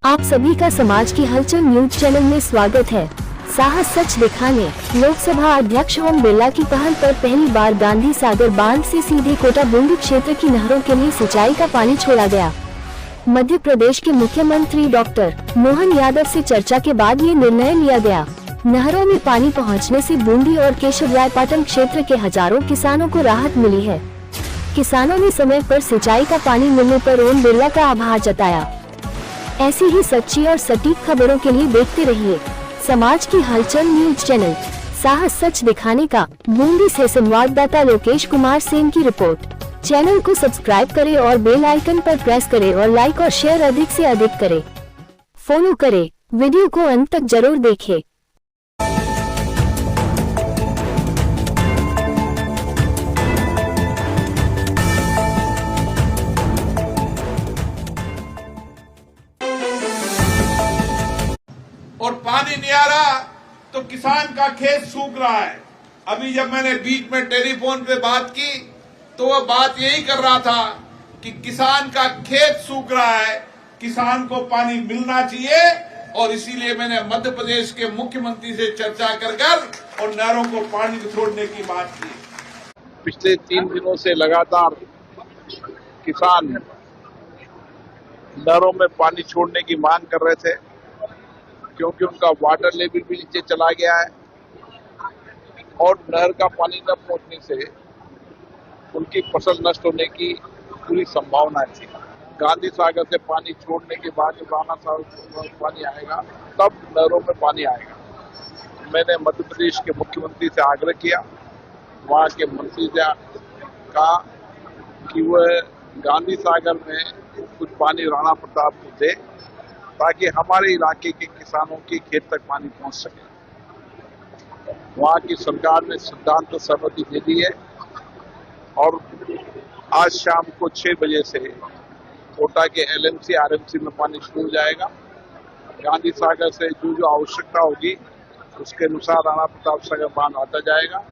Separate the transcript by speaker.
Speaker 1: आप सभी का समाज की हलचल न्यूज चैनल में स्वागत है। साहस सच दिखाने। लोकसभा अध्यक्ष ओम बिरला की पहल पर पहली बार गांधी सागर बांध से सीधे कोटा बूंदी क्षेत्र की नहरों के लिए सिंचाई का पानी छोड़ा गया। मध्य प्रदेश के मुख्यमंत्री डॉक्टर मोहन यादव से चर्चा के बाद ये निर्णय लिया गया। नहरों में पानी पहुंचने से बूंदी और केशवरायपाटन क्षेत्र के हजारों किसानों को राहत मिली है। किसानों ने समय पर सिंचाई का पानी मिलने पर ओम बिरला का आभार जताया। ऐसी ही सच्ची और सटीक खबरों के लिए देखते रहिए समाज की हलचल न्यूज चैनल। साहस सच दिखाने का। बूंदी से संवाददाता लोकेश कुमार सेन की रिपोर्ट। चैनल को सब्सक्राइब करें और बेल आइकन पर प्रेस करें और लाइक और शेयर अधिक से अधिक करें। फॉलो करें। वीडियो को अंत तक जरूर देखें।
Speaker 2: और पानी नहीं आ रहा तो किसान का खेत सूख रहा है। अभी जब मैंने बीच में टेलीफोन पे बात की तो वह बात यही कर रहा था कि किसान का खेत सूख रहा है, किसान को पानी मिलना चाहिए और इसीलिए मैंने मध्य प्रदेश के मुख्यमंत्री से चर्चा कर और नहरों को पानी छोड़ने की बात की।
Speaker 3: पिछले 3 दिनों से लगातार किसान नहरों में पानी छोड़ने की मांग कर रहे थे, क्योंकि उनका वाटर लेवल भी नीचे चला गया है और नहर का पानी न पहुंचने से उनकी फसल नष्ट होने की पूरी संभावना थी। गांधी सागर से पानी छोड़ने के बाद जब राणा सागर पानी आएगा तब नहरों में पानी आएगा। मैंने मध्य प्रदेश के मुख्यमंत्री से आग्रह किया, वहां के मंत्री से कहा कि वह गांधी सागर में कुछ पानी राणा प्रताप को दे ताकि हमारे इलाके के किसानों के खेत तक पानी पहुंच सके। वहां की सरकार ने सिद्धांत सहमति दे दी है और आज शाम को 6 बजे से कोटा के एलएमसी आरएमसी में पानी शुरू हो जाएगा। गांधी सागर से जो आवश्यकता होगी उसके अनुसार राणा प्रताप सागर बांध आता जाएगा।